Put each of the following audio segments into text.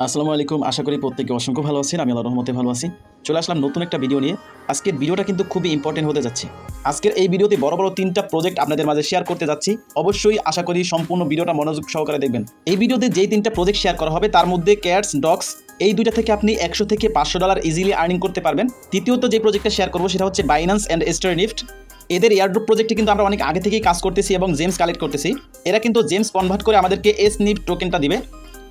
আসসালামু আলাইকুম। আশা করি প্রত্যেকে অসংখ্য ভালো আছেন। আমি আল্লাহর রহমতে ভালো আছি। চলে আসলাম নতুন একটা ভিডিও নিয়ে। আজকের ভিডিওটা কিন্তু খুবই ইম্পর্টেন্ট হতে যাচ্ছে। আজকের এই ভিডিওতে বড় বড় 3টা প্রজেক্ট আপনাদের মাঝে শেয়ার করতে যাচ্ছি। অবশ্যই আশা করি সম্পূর্ণ ভিডিওটা মনোযোগ সহকারে দেখবেন। এই ভিডিওতে যেই 3টা প্রজেক্ট শেয়ার করা হবে তার মধ্যে ক্যাটস, ডগস এই দুইটা থেকে আপনি $100 থেকে $500 ইজিলি আর্নিং করতে পারবেন। দ্বিতীয়ত যে প্রজেক্টটা শেয়ার করব সেটা হচ্ছে বাইন্যান্স অ্যান্ড স্টারনিফট। এদের এয়ারড্রপ প্রজেক্টে কিন্তু আমরা অনেক আগে থেকেই কাজ করতেছি এবং জেমস কালেক্ট করতেছি। এরা কিন্তু জেমস কনভার্ট করে আমাদেরকে SNIP টোকেনটা দিবে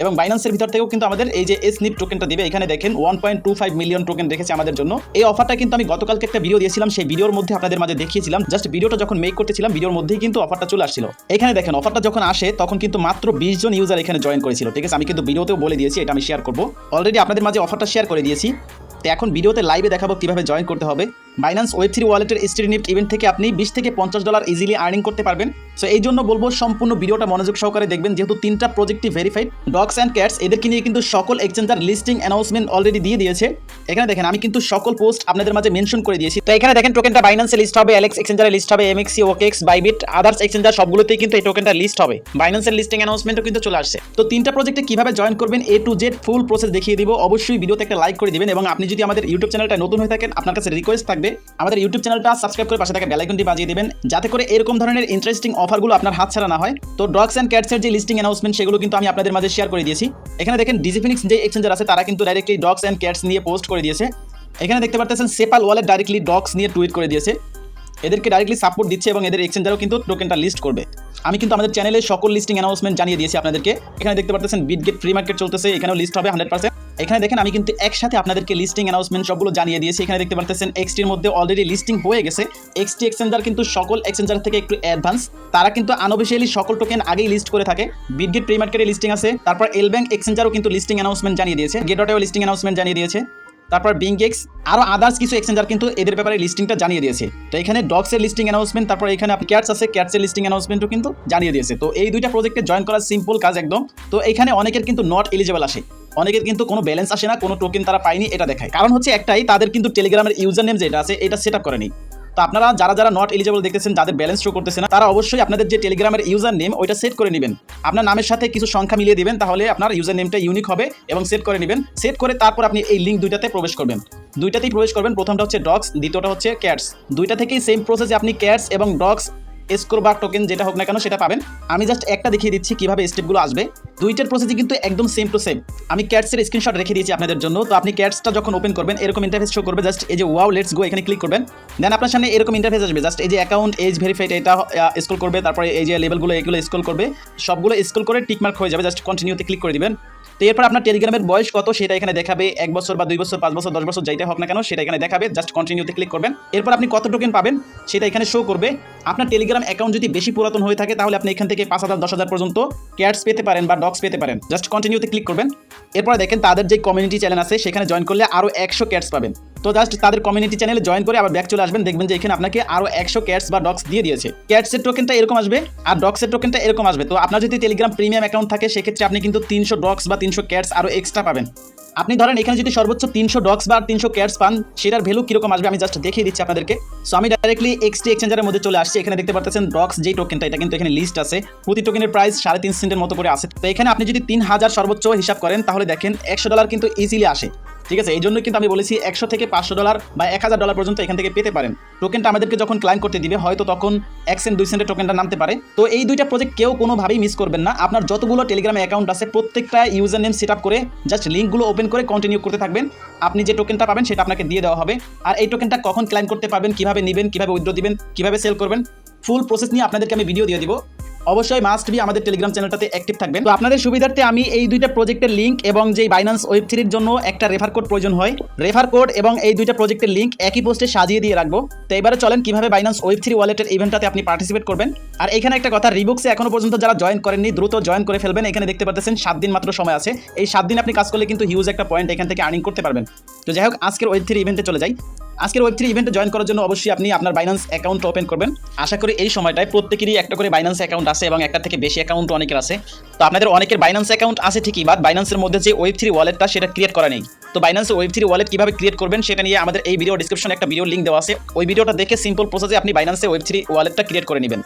এবং বাইন্যান্সের ভিতর থেকেও কিন্তু আমাদের এই যে SNIP টোকেনটা দিবে। এখানে দেখেন 1.25 মিলিয়ন টোকেন রেখেছে আমাদের জন্য। এই অফারটা কিন্তু আমি গতকালকে একটা ভিডিও দিয়েছিলাম, সেই ভিডিওর মধ্যে আপনাদের মাঝে দেখিয়েছিলাম। জাস্ট ভিডিওটা যখন মেক করতেছিলাম ভিডিওর মধ্যেই কিন্তু অফারটা চলে আসছিল। এখানে দেখেন অফারটা যখন আসে তখন কিন্তু মাত্র 20 জন ইউজার এখানে জয়েন করেছিল। ঠিক আছে, আমি কিন্তু ভিডিওতেও বলে দিয়েছি এটা আমি শেয়ার করব। অলরেডি আপনাদের মাঝে অফারটা শেয়ার করে দিয়েছি। তো এখন ভিডিওতে লাইভে দেখাবো কিভাবে জয়েন করতে হবে। বাইন্যান্স ওয়েব3 ওয়ালেটের স্টারনিফট ইভেন্ট থেকে আপনি $20 থেকে $50 ইজিলি আর্নিং করতে পারবেন। সো এই জন্য বলবো সম্পূর্ণ ভিডিওটা মনোযোগ সহকারে দেখবেন, যেহেতু 3টা প্রজেক্টই ভেরিফাইড। ডগস অ্যান্ড ক্যাটস এদেরকে নিয়ে কিন্তু সকল এক্সচেঞ্জার লিস্টিং অ্যানাউন্সমেন্ট অলরেডি দিয়ে দিয়েছে। এখানে দেখেন আমি কিন্তু সকল পোস্ট আপনাদের মাঝে মেনশন করে দিয়েছি। তো এখানে দেখেন টোকেনটা বাইন্যান্সে লিস্ট হবে, এলেক্স এক্সচেঞ্জারে লিস্ট হবে, MEXC, OKX, Bybit, others exchanger সবগুলোতেই কিন্তু এই টোকেনটা লিস্ট হবে। বাইন্যান্সের লিস্টিং অ্যানাউন্সমেন্টও কিন্তু চলে আসছে। তো 3টা প্রজেক্টে কিভাবে জয়েন করবেন A to Z full process দেখিয়ে দিব। অবশ্যই ভিডিওতে একটা লাইক করে দিবেন এবং আপনি যদি আমাদের ইউটিউব চ্যানেলটা নতুন হয়ে থাকেন আপনার কাছে রিকোয়েস্ট থাকবে আমাদের ইউটিউব চ্যানেলটা সাবস্ক্রাইব করে পাশে থাকা বেল আইকনটি বাজিয়ে দিবেন, যাতে করে এরকম ধরনের ইন্টারেস্টিং অফারগুলো আপনার হাতছাড়া না হয়। তো ডগস অ্যান্ড ক্যাটসের যে লিস্টিং অ্যানাউন্সমেন্ট সেগুলো কিন্তু আমি আপনাদের মাঝে শেয়ার করে দিয়েছি। এখানে দেখেন ডিজিফিনিক্স যে এক্সচেঞ্জার আছে তারা কিন্তু ডাইরেক্টলি ডগস অ্যান্ড ক্যাটস নিয়ে পোস্ট করে দিয়েছে। এখানে দেখতে পাচ্ছেন সেপাল ওয়ালেট ডাইরেক্টলি ডগস নিয়ে টুইট করে দিয়েছে। এদেরকে ডাইরেক্টলি সাপোর্ট দিচ্ছে এবং এদের এক্সচেঞ্জারও কিন্তু টোকেনটা লিস্ট করবে। আমি কিন্তু আমাদের চ্যানেলে সকল লিস্টিং অ্যানাউন্সমেন্ট জানিয়ে দিয়েছি আপনাদেরকে। এখানে দেখতে পাচ্ছেন বিটগেট ফ্রি মার্কেট চলতেছে, এখানেও লিস্ট হবে 100%। এখানে দেখেন আমি কিন্তু একসাথে আপনাদেরকে লিস্টিং অ্যানাউন্সমেন্ট সবগুলো জানিয়ে দিয়েছি। এখানে দেখতে পাচ্ছেন এক্সটির মধ্যে অলরেডি লিস্টিং হয়ে গেছে। এক্সটি এক্সচেঞ্জার কিন্তু সকল এক্সচেঞ্জার থেকে একটু অ্যাডভান্স, তারা কিন্তু আনঅফিশিয়ালি সকল টোকেন আগেই লিস্ট করে থাকে। বিটগেট ফ্রি মার্কেটে লিস্টিং আছে, তারপর এলব্যাংক এক্সচেঞ্জারও কিন্তু লিস্টিং অ্যানাউন্সমেন্ট জানিয়ে দিয়েছে, গেটওয়েও লিস্টিং অ্যানাউন্সমেন্ট জানিয়ে দিয়েছে, তারপর বিংগেক্স আরও আদার্স কিছু এক্সচেঞ্জার কিন্তু এদের ব্যাপারে লিস্টিংটা জানিয়ে দিয়েছে। তো এখানে ডগসের লিস্টিং অ্যানাউন্সমেন্ট, তারপর এখানে ক্যাটস আছে, ক্যাটসের লিস্টিং অ্যানাউন্সমেন্টও কিন্তু জানিয়ে দিয়েছে। তো এই দুইটা প্রজেক্টে জয়েন করার সিম্পল কাজ একদম। তো এখানে অনেকের কিন্তু নট এলিজিবল আসে, অনেকের কিন্তু কোনো ব্যালেন্স আসে না, কোনো টোকেন তারা পায়নি এটা দেখায়। কারণ হচ্ছে একটাই, তাদের কিন্তু টেলিগ্রামের ইউজার নেম যেটা আছে এটা সেট আপ করেনি। তো আপনারা যারা যারা নট এলিজিবল দেখতেছেন, যাদের ব্যালেন্স শো করতেছে না, তারা অবশ্যই আপনাদের যে টেলিগ্রামের ইউজার নেম ওইটা সেট করে নেবেন। আপনার নামের সাথে কিছু সংখ্যা মিলিয়ে দিবেন, তাহলে আপনার ইউজার নেমটা ইউনিক হবে এবং সেট করে নেবেন। সেট করে তারপর আপনি এই লিঙ্ক দুইটাতে প্রবেশ করবেন। দুইটাতেই প্রবেশ করবেন, প্রথমটা হচ্ছে ডগস, দ্বিতীয়টা হচ্ছে ক্যাটস। দুইটা থেকেই সেম প্রসেসে আপনি ক্যাটস এবং ডগস স্কোর বা টোকেন যেটা হোক না কেন সেটা পাবেন। আমি জাস্ট একটা দেখিয়ে দিচ্ছি কিভাবে স্টেপগুলো আসবে। দুইটার প্রসেসই কিন্তু একদম সেম টু সেম। আমি ক্যাটসের স্ক্রিনশট রেখে দিয়েছি আপনাদের জন্য। তো আপনি ক্যাটসটা যখন ওপেন করবেন এরকম ইন্টারফেস শো করবে, জাস্ট এই যে ওয়াও লেটস গো এখানে ক্লিক করবেন। দেন আপনার সামনে এরকম ইন্টারফেস আসবে, জাস্ট এই যে অ্যাকাউন্ট এজ ভেরিফাইড এটা স্ক্রল করবে, তারপরে এই যে লেভেলগুলো এগুলো স্ক্রল করবে, সবগুলো স্ক্রল করে টিকমার্ক হয়ে যাবে, জাস্ট কন্টিনিউতে ক্লিক করে দিবেন। তো এরপর আপনার টেলিগ্রামের বয়স কত সেটা এখানে দেখাবে, 1 বছর বা 2 বছর, 5 বছর, 10 বছর যেটা হোক না কেন সেটা এখানে দেখাবে, জাস্ট কন্টিনিউতে ক্লিক করবেন। এরপর আপনি কত টোকেন পাবেন সেটা এখানে শো করবে। আপনার টেলিগ্রাম অ্যাকাউন্ট যদি বেশি পুরাতন হয়ে থাকে তাহলে আপনি এখান থেকে 5,000 10,000 পর্যন্ত ক্যাটস পেতে পারেন বা ডগস পেতে পারেন, জাস্ট কন্টিনিউতে ক্লিক করবেন। এরপর দেখেন তাদের যে কমিউনিটি চ্যানেল আছে সেখানে জয়েন করলে আরও 100 ক্যাটস পাবেন। তো জাস্ট তাদের কমিউনিটি চ্যানেলে জয়েন করে আবার ব্যাক চলে আসবেন, দেখবেন যে এখানে আপনাকে আরও 100 ক্যাটস বা ডগস দিয়ে দিয়েছে। ক্যাটসের টোকেনটা এরকম আসবে আর ডগসের টোকেনটা এরকম আসবে। তো আপনার যদি টেলিগ্রাম প্রিমিয়াম অ্যাকাউন্ট থাকে সেক্ষেত্রে আপনি কিন্তু 300 ডগস বা 300 ক্যাটস আরও এক্সট্রা পাবেন। আপনি ধরেন এখানে যদি সর্বোচ্চ 300 ডগস বা 300 ক্যাটস পান সেটার ভ্যালু কীরকম আসবে আমি জাস্ট দেখিয়ে দিচ্ছি আপনাদেরকে। সো আমি ডাইরেক্টলি এক্সটি এক্সচেঞ্জারের মধ্যে চলে আসছি। এখানে দেখতে পাচ্ছেন ডগস যেই টোকেনটা এটা কিন্তু এখানে লিস্ট আছে, প্রতি টোকেনের প্রাইস 3.5 সেন্টের মতো করে আছে। তো এখানে আপনি যদি 3000 সর্বোচ্চ হিসাব করেন তাহলে দেখেন $100 কিন্তু ইজিলি আসে। ঠিক আছে, এই জন্য কিন্তু আমি বলেছি $100 থেকে $500 বা $1000 পর্যন্ত এখান থেকে পেতে পারেন। টোকেনটা আমাদেরকে যখন ক্লাইম করতে দিবে হয়তো তখন 1 সেন্ট 2 সেন্টের টোকেনটা নামতে পারে। তো এই দুইটা প্রজেক্ট কেউ কোনোভাবেই মিস করবেন না। আপনার যতগুলো টেলিগ্রামে অ্যাকাউন্ট আছে প্রত্যেকটা ইউজার নেম সেট আপ করে জাস্ট লিঙ্কগুলো ওপেন করে কন্টিনিউ করতে থাকবেন। আপনি যে টোকেনটা পাবেন সেটা আপনাকে দিয়ে দেওয়া হবে। আর এই টোকেনটা কখন ক্লাইম করতে পারবেন, কীভাবে নেবেন, কীভাবে উইথড্র দিবেন, কীভাবে সেল করবেন, ফুল প্রসেস নিয়ে আপনাদেরকে আমি ভিডিও দিয়ে দিব। অবশ্যই মাস্ট বি আমাদের টেলিগ্রাম চ্যানেলটাতে অ্যাক্টিভ থাকবেন। তো আপনাদের সুবিধার্থে আমি এই দুইটা প্রজেক্টের লিঙ্ক এবং যেই বাইন্যান্স ওয়েব3 জন্য একটা রেফার কোড প্রয়োজন হয়, রেফার কোড এবং এই দুইটা প্রজেক্টের লিঙ্ক একই পোস্টে সাজিয়ে দিয়ে রাখবো। তো এবারে চলেন কিভাবে বাইন্যান্স ওয়েব3 ওয়ালেটের ইভেন্টটাতে আপনি পার্টিসিপেট করবেন। আর এখানে একটা কথা, রিবক্সে এখনো পর্যন্ত যারা জয়েন করেননি দ্রুত জয়েন করে ফেলবেন। এখানে দেখতে পাচ্ছেন 7 দিন মাত্র সময় আছে। এই 7 দিন আপনি কাজ করলে কিন্তু হিউজ একটা পয়েন্ট এখান থেকে আর্নিং করতে পারবেন। তো যাই হোক, আজকের ওয়েব3 ইভেন্টে চলে যাই। আজকের ওয়েব3 ইভেন্টে জয়েন করার জন্য অবশ্যই আপনি আপনার বাইন্যান্স অ্যাকাউন্ট ওপেন করবেন। আশা করি এই সময়টায় প্রত্যেকেরই একটা করে বাইন্যান্স অ্যাকাউন্ট আছে এবং একটা থেকে বেশি অ্যাকাউন্ট অনেকের আছে। তো আপনাদের অনেকের বাইন্যান্স অ্যাকাউন্ট আছে ঠিকই, বাট বাইন্যান্সের মধ্যে যে ওয়েব3 ওয়ালেটটা সেটা ক্রিয়েট করা নেই। তো বাইন্যান্সে ওয়েব3 ওয়ালেট কীভাবে ক্রিয়েট করবেন সেটা নিয়ে আমাদের এই ভিডিও ডিসক্রিপশনে একটা ভিডিও লিঙ্ক দেওয়া আছে। ওই ভিডিওটা দেখে সিম্পল প্রসেসে আপনি বাইন্যান্সে ওয়েব3 ওয়ালেটটা ক্রিয়েট করে নেবেন,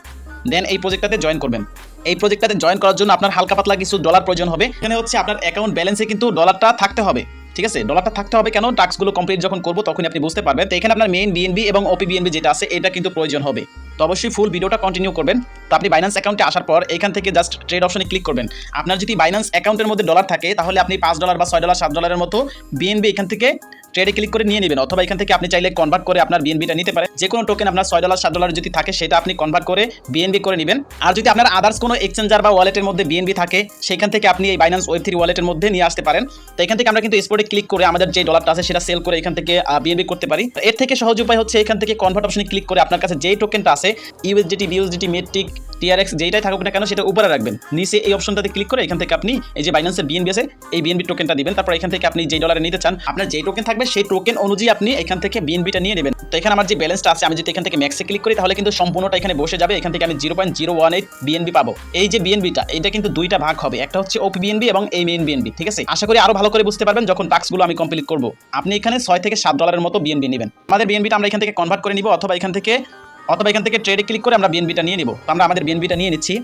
দেন এই প্রজেক্টটাতে জয়েন করবেন। এই প্রজেক্টটাতে জয়েন করার জন্য আপনার হালকা পাতলা কিছু ডলার প্রয়োজন হবে। এখানে হচ্ছে আপনার অ্যাকাউন্ট ব্যালেন্সে কিন্তু ডলারটা থাকতে হবে, ঠিক আছে? ডলারটা থাকতে হবে কেন? টাস্কগুলো কমপ্লিট যখন করবো তখনই আপনি বুঝতে পারবেন। তো এখানে আপনার মেইন বিএনবি এবং ওপি বিএনবি যেটা আছে এটা কিন্তু প্রয়োজন হবে। তো অবশ্যই ফুল ভিডিওটা কন্টিনিউ করবেন। তো আপনি বাইন্যান্স অ্যাকাউন্টে আসার পর এখান থেকে জাস্ট ট্রেড অপশনে ক্লিক করবেন। আপনার যদি বাইন্যান্স অ্যাকাউন্টের মধ্যে ডলার থাকে তাহলে আপনি $5 বা $6 $7 মতো বিএনবি এখান থেকে ট্রেডে ক্লিক করে নিয়ে নেবেন, অথবা এখান থেকে আপনি চাইলে কনভার্ট করে আপনার বিএনবিটা নিতে পারেন। যে কোনো টোকেন আপনার $6 $7 যদি থাকে সেটা আপনি কনভার্ট করে বিএনবি করে নেবেন। আর যদি আপনার আদার্স কোনো এক্সচেঞ্জার বা ওয়ালেটের মধ্যে বিএনবি থাকে সেখান থেকে আপনি এই বাইন্যান্স ওয়েব3 ওয়ালেটের মধ্যে নিয়ে আসতে পারেন। তো এখান থেকে আমরা কিন্তু স্পটে ক্লিক করে আমাদের যে ডলারটা আছে সেটা সেল করে এখান থেকে বিএনবি করতে পারি। এর থেকে সহজ উপায় হচ্ছে এখান থেকে কনভার্ট অপশনে ক্লিক করে আপনার কাছে যেই টোকেনটা আছে ইউএসডিটি, বিউএসডিটি, মেট্রিক, টিআরএক্স যেইটাই থাকুক না কেন সেটা উপরে রাখবেন। নিচে এই অপশনটাতে ক্লিক করে এখান থেকে আপনি এই যে বাইন্যান্সের বিএনবি আছে এই বিএনবি টোকেনটা দিবেন। তারপর এখান থেকে আপনি যেই ডলারে নিতে চান আপনার যেই টোকেন থাকবে সেই টোকেন অনুযায়ী আপনি এখান থেকে বিএনবিটা নিয়ে নেবেন। তো এখানে আমার যে ব্যালেন্সটা আছে আমি যদি এখান থেকে ম্যাক্সে ক্লিক করি তাহলে কিন্তু সম্পূর্ণটা এখানে বসে যাবে। এখান থেকে আমি 0.018 বিএনবি পাবো। এই যে বিএনবিটা এটা কিন্তু দুইটা ভাগ হবে, একটা হচ্ছে ওপি বিএনবি এবং এই মেইন বিএনবি, ঠিক আছে? আশা করি আরো ভালো করে বুঝতে পারবেন যখন টাস্কগুলো আমি কমপ্লিট করব। আপনি এখানে $6 থেকে $7 মতো বিএনবি নেবেন। আমাদের বিএনবিটা আমরা এখান থেকে কনভার্ট করে নিব, অথবা এখান থেকে ট্রেডে ক্লিক করে আমরা বিএনবিটা নিয়ে নিব। তো আমরা আমাদের বিএনবিটা নিয়ে নিচ্ছি।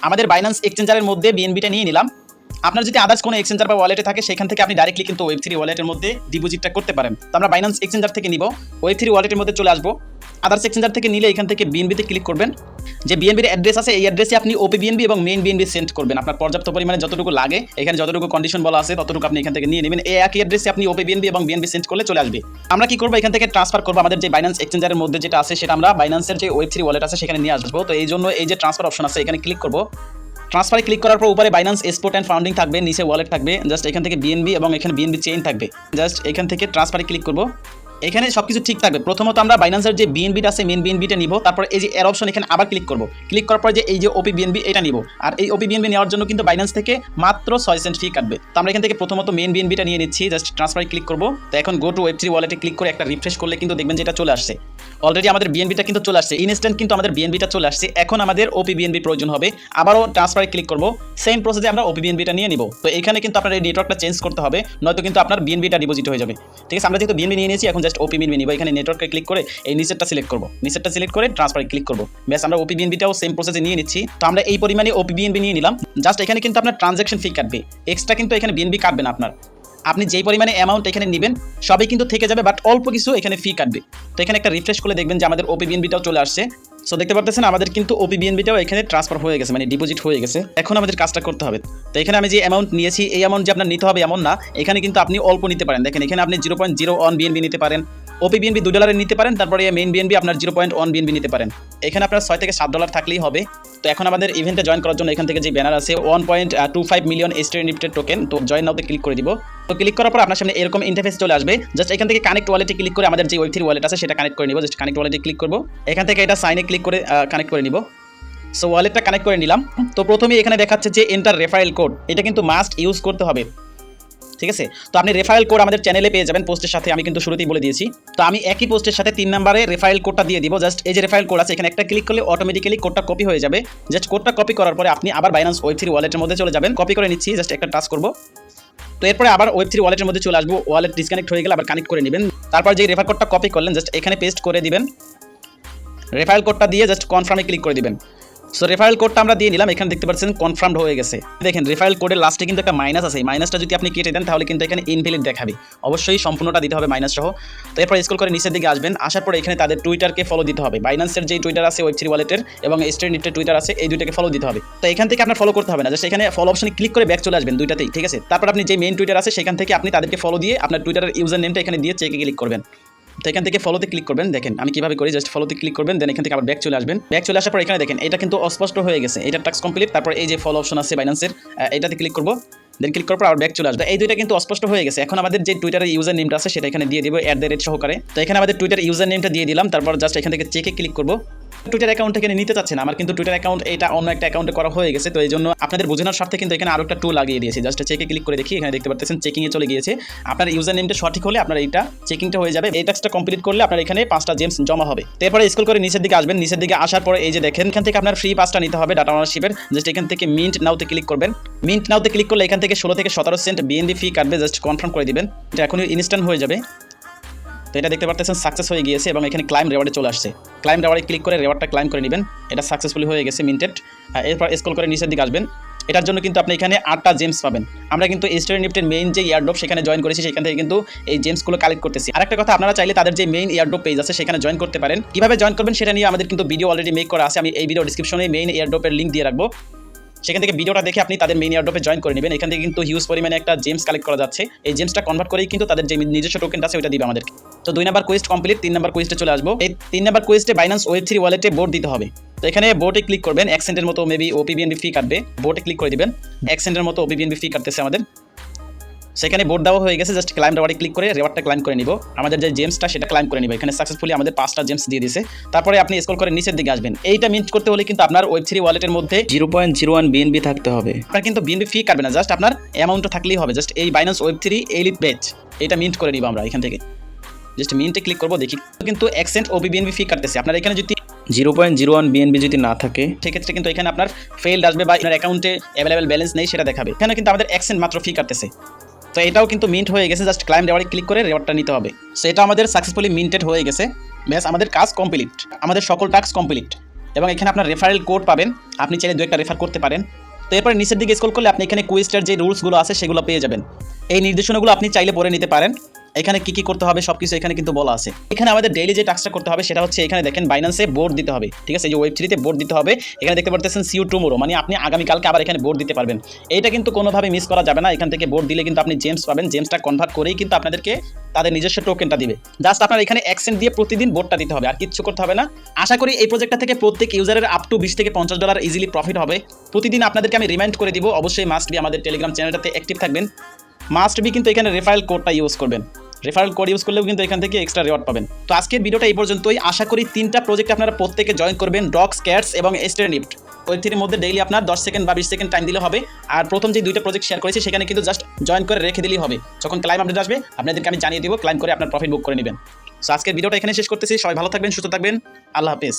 আমাদের বাইন্যান্স এক্সচেঞ্জারের মধ্যে বিএনবিটা নিয়ে নিলাম। আপনার যদি আদার্স কোনো এক্সচেঞ্জার বা ওয়ালেটে থাকে সেখান থেকে আপনি ডাইরেক্টলি কিন্তু ওয়েব3 ওয়ালেটের মধ্যে ডিপোজিটটা করতে পারেন। তো আমরা বাইন্যান্স এক্সচেঞ্জার থেকে নিব, ওয়েব3 ওয়ালেটের মধ্যে চলে আসবো। আদার্স এক্সচেঞ্জার থেকে নিলে এখান থেকে বিএনবিতে ক্লিক করবেন। যে বিএনবির অ্যাড্রেস আছে এই অ্যাড্রেসে আপনি ওপি বিএনবি এবং মেইন বিএনবি সেন্ড করবেন। আপনার পর্যাপ্ত পরিমাণে যতটুকু লাগে এখানে যতটুকু কন্ডিশন বলা আছে ততটুকু আপনি এখান থেকে নিয়ে নেবেন। এই একই অ্যাড্রেসে আপনি ওপি বিএনবি এবং বিএনবি সেন্ড করলে চলে আসবে। আমরা কি করবো এখান থেকে ট্রান্সফার করবো আমাদের যে বাইন্যান্স এক্সচেঞ্জারের মধ্যে যেটা আছে সেটা আমরা বাইন্যান্সের যে ওয়েব3 ওয়ালেট আছে সেখানে নিয়ে আসবো। তো এই জন্য এই যে ট্রান্সফার অপশন আছে এখানে ক্লিক করবো। ট্রান্সফারে ক্লিক করার পর উপরে বাইন্যান্স এক্সপোর্ট অ্যান্ড ফাউন্ডিং থাকবে, নিচে ওয়ালেট থাকবে। জাস্ট এখান থেকে বিএনবি এবং এখানে বিএনবি চেইন থাকবে। জাস্ট এখান থেকে ট্রান্সফারে ক্লিক করবো। এখানে সবকিছু ঠিক থাকবে। প্রথমত আমরা বাইন্যান্সের যে বিএনবিটা আছে মেইন বিএনবিটা নিব, তারপর এই যে এর অপশন এখানে আবার ক্লিক করব। ক্লিক করার পর যে এই যে ওপি বিএনবি এটা নিব। আর এই ওপি বিএনবি নেওয়ার জন্য কিন্তু বাইন্যান্স থেকে মাত্র 6 সেন্ট ফি কাটবে। তো আমরা এখান থেকে প্রথমত মেইন বিএনবিটা নিয়ে নিচ্ছি। জাস্ট ট্রান্সফারে ক্লিক করব। তো এখন গো টু ওয়েব3 ওয়ালেটে ক্লিক করে একটা রিফ্রেশ করলে কিন্তু দেখবেন যে এটা চলে আসছে। অলরেডি আমাদের বিএনবিটা কিন্তু চলে আসছে, ইনস্ট্যান্ট কিন্তু আমাদের বিএনবিটা চলে আসছে। এখন আমাদের ওপি বিএনবি প্রয়োজন হবে। আবারও ট্রান্সফারে ক্লিক করব। সেম প্রসেসে আমরা ওপি বিএনবিটা নিয়ে নিব। তো এখানে কিন্তু আপনার এই নেটওয়ার্কটা চেঞ্জ করতে হবে, নয়তো কিন্তু আপনার বিএনবিটা ডিপোজিট হয়ে যাবে, ঠিক আছে? আমরা যেহেতু বিএনবি নিয়ে নিয়েছি এখন জাস্ট ওপি বিএনবি নিব। এখানে নেটওয়ার্কে ক্লিক করে এই নিচেরটা সিলেক্ট করব। নিচেরটা সিলেক্ট করে ট্রান্সফারে ক্লিক করব। ব্যাস আমরা ওপি বিএনবিটাও সেম প্রসেসে নিয়ে নিচ্ছি। তো আমরা এই পরিমাণে ওপি বিএনবি নিয়ে নিলাম। জাস্ট এখানে কিন্তু আপনার ট্রানজ্যাকশন ফি কাটবে, এক্সট্রা কিন্তু এখানে বিএনবি কাটবে না আপনার। আপনি যেই পরিমাণে অ্যামাউন্ট এখানে নেবেন সবই কিন্তু থেকে যাবে, বাট অল্প কিছু এখানে ফি কাটবে। তো এখানে একটা রিফ্রেশ করলে দেখবেন যে আমাদের ওপি বিএনবিটাও চলে আসছে। সো দেখতে পারতেছেন আমাদের কিন্তু ওপি বিএনবিটাও এখানে ট্রান্সফার হয়ে গেছে, মানে ডিপোজিট হয়ে গেছে। এখন আমাদের কাজটা করতে হবে। তো এখানে আমি যে অ্যামাউন্ট নিয়েছি এই অ্যামাউন্ট যে আপনার নিতে হবে এমন না, এখানে কিন্তু আপনি অল্প নিতে পারেন। দেখেন এখানে আপনি 0.01 বিএনবি নিতে পারেন, ওপি বিএনবি $2 নিতে পারেন, তারপরে মেইন বিএনবি আপনার 0.1 বিএনবি নিতে পারেন। এখানে আপনার $6 থেকে $7 থাকলেই হবে। তো এখন আমাদের ইভেন্টে জয়েন করার জন্য এখান থেকে যে ব্যানার আছে 1.25 মিলিয়ন স্টের লিমিটেড টোকেন, তো জয়েন নাওতে ক্লিক করে দিব। তো ক্লিক করার পর আপনার সামনে এরকম ইন্টারফেস চলে আসবে। জাস্ট এখান থেকে কানেক্ট ওয়ালেটে ক্লিক করে আমাদের যে ওয়েব3 ওয়ালেট আছে সেটা কানেক্ট করে নিব। জাস্ট কানেক্ট ওয়ালেটে ক্লিক করব। এখান থেকে এটা সাইনে ক্লিক করে কানেক্ট করে নিব। সো ওয়ালেটটা কানেক্ট করে নিলাম। তো প্রথমেই এখানে দেখাচ্ছে যে এন্টার রেফারেল কোড, এটা কিন্তু মাস্ট ইউজ করতে হবে, ঠিক আছে? তো আপনি রেফারেল কোড আমাদের চ্যানেলে পেয়ে যাবেন পোস্টের সাথে, আমি কিন্তু শুরুতেই বলে দিয়েছি। তো আমি একই পোস্টের সাথে 3 নম্বরে রেফারেল কোডটা দিয়ে দিব। জাস্ট এই যে রেফারেল কোড আছে এখানে একটা ক্লিক করলে অটোমেটিক্যালি কোডটা কপি হয়ে যাবে। জাস্ট কোডটা কপি করার পরে আপনি আবার বাইন্যান্স ওয়েব3 ওয়ালেটের মধ্যে চলে যাবেন। কপি করে নিচ্ছি, জাস্ট একটা টাচ করব। তো এরপরে আবার ওয়েব3 ওয়ালেটের মধ্যে চলে আসবো। ওয়ালেট ডিসকানেক্ট হয়ে গেলে আবার কানেক্ট করে নেবেন। তারপর যে রেফার কোডটা কপি করলেন জাস্ট এখানে পেস্ট করে দিবেন। রেফারেল কোডটা দিয়ে জাস্ট কনফার্মে ক্লিক করে দিবেন। সো রেফারেল কোডটা আমরা দিয়ে নিলাম। এখানে দেখতে পাচ্ছেন কনফার্মড হয়ে গেছে। দেখেন রেফারেল কোডের লাস্টে কিন্তু একটা মাইনাস আছে, এই মাইনাসটা যদি আপনি কেটে দেন তাহলে কিন্তু এখানে ইনভ্যালিড দেখাবে। অবশ্যই সম্পূর্ণটা দিতে হবে মাইনাস সহ। তো এরপর স্ক্রল করে নিচের দিকে আসবেন, আসার পরে এখানে তাদের টুইটারকে ফলো দিতে হবে। বাইন্যান্সের যে টুইটার আছে ওয়েব3 ওয়ালেটের এবং স্টের লিমিটেড টুইটার আছে এই দুইটাকে ফলো দিতে হবে। তো এখান থেকে আপনার ফলো করতে হবে না, জাস্ট এখানে ফলো অপশনে ক্লিক করে ব্যাক চলে আসবেন দুইটাতেই, ঠিক আছে? তারপর আপনি যে মেইন টুইটার আছে সেখান থেকে আপনি তাদেরকে ফলো দিয়ে আপনার টুইটারের ইউজার নেমটা এখানে দিয়ে চেকে ক্লিক করবেন। তো এখান থেকে ফলোতে ক্লিক করবেন। দেখেন আমি কিভাবে করি, জাস্ট ফলোতে ক্লিক করবেন, দেন এখান থেকে আবার ব্যাক চলে আসবেন। ব্যাক চলে আসার পর এখানে দেখেন এটা কিন্তু অস্পষ্ট হয়ে গেছে, এটা টাস্ক কমপ্লিট। তারপর এই যে ফলো অপশন আছে বাইন্যান্সের এটাতে ক্লিক করব, দেন ক্লিক করার পর আবার ব্যাক চলে আসবে। এই দুইটা কিন্তু অস্পষ্ট হয়ে গেছে। এখন আমাদের যে টুইটারের ইউজার নেমটা আছে সেটা এখানে দিয়ে দিব @ সহকারে। তো এখানে আমাদের টুইটার ইউজার নেমটা দিয়ে দিলাম। তারপর জাস্ট এখান থেকে চেকে ক্লিক করব। টুইটার অ্যাকাউন্ট থেকে নিতে চাচ্ছে না, আমার কিন্তু টুইটার অ্যাকাউন্ট এটা অন্য একটা অ্যাকাউন্টে করা হয়ে গেছে। তো এই জন্য আপনাদের বোঝানোর স্বার্থে কিন্তু এখানে আরো একটা টু লাগিয়ে দিয়েছি। জাস্ট চেকে ক্লিক করে দেখি, এখানে দেখতে পাচ্ছেন চেকিংয়ে চলে গিয়েছে। আপনার ইউজার নেমটা সঠিক হলে আপনার এইটা চেকিংটা হয়ে যাবে। এই টাস্কটা কমপ্লিট করলে আপনার এখানে 5টা জেমস জমা হবে। তারপরে স্ক্রল করে নিচের দিকে আসবেন। নিচের দিকে আসার পরে এই যে দেখেন এখান থেকে আপনার ফ্রি 5টা নিতে হবে ডাটা ওনারশিপের। জাস্ট এখান থেকে মিন্ট নাওতে ক্লিক করবেন। মিন্ট নাওতে ক্লিক করলে এখান থেকে 16 থেকে 17 সেন্ট বিএনবি ফি কাটবে। জাস্ট কনফার্ম করে দিবেন, এটা এখনই ইনস্ট্যান্ট হয়ে যাবে। তো এটা দেখতে পাচ্ছেন সাকসেস হয়ে গিয়েছে এবং এখানে ক্লাইম রেওয়ার্ডে চলে আসছে। ক্লাইম রেওয়ার্ডে ক্লিক করে রেওয়ার্ডটা ক্লাইম করে নেবেন। এটা সাকসেসফুলি হয়ে গেছে মিন্টেড। এরপর স্ক্রল করে নিচের দিকে আসবেন। এটার জন্য কিন্তু আপনি এখানে 8টা জেমস পাবেন। আমরা কিন্তু স্টার নিফটের মেইন যে এয়ারড্রপ সেখানে জয়েন করেছি, সেখান থেকে কিন্তু এই জেমসগুলো কালেক্ট করতেছি। আরেকটা কথা, আপনারা চাইলে তাদের যে মেইন এয়ারড্রপ পেজ আছে সেখানে জয়েন করতে পারেন। কিভাবে জয়েন করবেন সেটা নিয়ে আমাদের কিন্তু ভিডিও অলরেডি মেক করা আছে। আমি এই ভিডিও ডিসক্রিপশনে মেইন এয়ারড্রপের লিঙ্ক দিয়ে রাখবো, সেখান থেকে ভিডিওটা দেখে আপনি তাদের মেইন এয়ারড্রপে জয়েন করে নেবেন। এখান থেকে কিন্তু হিউজ পরিমাণে একটা জেমস কালেক্ট করা যাচ্ছে। এই জেমসটা কনভার্ট করেই কিন্তু তাদের যে নিজস্ব টোকেনটা আছে ওইটা দিবে আমাদেরকে। তো 2 নাম্বার কোয়েস্ট কমপ্লিট, 3 নাম্বার কোয়েস্টে চলে আসবো। এই 3 নাম্বার কোয়েস্টে বাইন্যান্স ওয়েব3 ওয়ালেটে বোট দিতে হবে। তো এখানে বোটে ক্লিক করবেন, 1 সেন্টের মতো মেবি ওপিবিএনবি ফি কাটবে। বোটে ক্লিক করে দিবেন, 1 সেন্টের মতো ওপিবিএনবি ফি কাটতেছে আমাদের। সেখানে বোর্ড দেওয়া হয়ে গেছে, জাস্ট ক্লাইম রেওয়ার্ডে ক্লিক করে রেওয়ার্ডটা ক্লাইম করে নিব। আমাদের যে জেমসটা সেটা ক্লাইম করে নিব। এখানে সাকসেসফুলি আমাদের 5টা জেমস দিয়ে দিয়েছে। তারপরে আপনি স্ক্রল করে নিচের দিকে আসবেন। এইটা মিন্ট করতে হলে কিন্তু আপনার ওয়েব3 ওয়ালেটের মধ্যে 0.01 বিএনবি থাকতে হবে। আপনার কিন্তু বিএনবি ফি কাটবে না, জাস্ট আপনার অ্যামাউন্টটা থাকলেই হবে। জাস্ট এই বাইন্যান্স ওয়েব3 এলিট বেচ এটা মিন্ট করে নিব আমরা এখান থেকে। জাস্ট মিন্টে ক্লিক করবো, দেখি কিন্তু 1 সেন্ট ওপিবিএনবি ফি কাটতেছে। আপনার এখানে যদি 0.01 বিএনবি যদি না থাকে সেক্ষেত্রে কিন্তু এখানে আপনার ফেইল্ড আসবে বা আপনার অ্যাকাউন্টে অ্যাভেলেবেল ব্যালেন্স নেই সেটা দেখাবে। এখানে কিন্তু আমাদের 1 সেন্ট মাত্র ফি কাটতেছে। তো এটাও কিন্তু মিন্ট হয়ে গেছে, জাস্ট ক্লাইম রেওয়ার্ডে ক্লিক করে রেওয়ার্ডটা নিতে হবে। সো এটা আমাদের সাকসেসফুলি মিন্টেড হয়ে গেছে। ব্যাস আমাদের কাজ কমপ্লিট, আমাদের সকল টাস্ক কমপ্লিট। এবং এখানে আপনার রেফারেল কোড পাবেন, আপনি চাইলে 2-1টা রেফার করতে পারেন। তো এরপরে নিচের দিকে স্ক্রল করলে আপনি এখানে কুইস্টের যে রুলসগুলো আছে সেগুলো পেয়ে যাবেন। এই নির্দেশনাগুলো আপনি চাইলে পড়ে নিতে পারেন। এখানে কি করতে হবে সবকিছু এখানে কিন্তু বলা আছে। এখানে আমাদের ডেইলি যে টাস্কটা করতে হবে সেটা হচ্ছে এখানে দেখেন বাইন্যান্সে বোর্ড দিতে হবে। ঠিক আছে, এই যে ওয়েব3তে বোর্ড দিতে হবে। এখানে দেখতে পাচ্ছেন সিউ টুমোরো, মানে আপনি আগামীকালকে আবার এখানে বোর্ড দিতে পারবেন। এইটা কিন্তু কোনোভাবে মিস করা যাবে না। এখান থেকে বোর্ড দিলে কিন্তু আপনি জেমস পাবেন। জেমসটা কনভার্ট করেই কিন্তু আপনাদেরকে তাদের নিজস্ব টোকেনটা দিবে। জাস্ট আপনার এখানে 1 সেন্ট দিয়ে প্রতিদিন বোর্ডটা দিতে হবে, আর কিচ্ছু করতে হবে না। আশা করি এই প্রজেক্টটা থেকে প্রত্যেক ইউজারের আপ টু $20 থেকে $50 ইজিলি প্রফিট হবে। প্রতিদিন আপনাদেরকে আমি রিমাইন্ড করে দিব, অবশ্যই মাস্ট বি আমাদের টেলিগ্রাম চ্যানেলটাতে অ্যাক্টিভ থাকবেন। মাস্ট বি কিন্তু এখানে রেফারেল কোডটা ইউজ করবেন। রেফারেল কোড ইউজ করলেও কিন্তু এখান থেকে এক্সট্রা রিওয়ার্ড পাবেন। তো আজকের ভিডিওটা এই পর্যন্তই। আশা করি 3টা প্রজেক্ট আপনারা প্রত্যেকে জয়েন করবেন, ডক্স, ক্যাটস এবং স্টার নিফট। ওয়েব3 মধ্যে ডেইলি আপনার 10 সেকেন্ড বা 20 সেকেন্ড টাইম দিলে হবে। আর প্রথম যে 2টা প্রজেক্ট শেয়ার করেছি সেখানে কিন্তু জাস্ট জয়েন করে রেখে দিলেই হবে। যখন ক্লাইম আপডেট আসবে আপনাদেরকে আমি জানিয়ে দিব, ক্লাইম করে আপনার প্রফিট বুক করে নেবেন। সো আজকের ভিডিওটা এখানে শেষ করতেছি। সবাই ভালো থাকবেন, সুস্থ থাকবেন। আল্লাহ হাফেজ।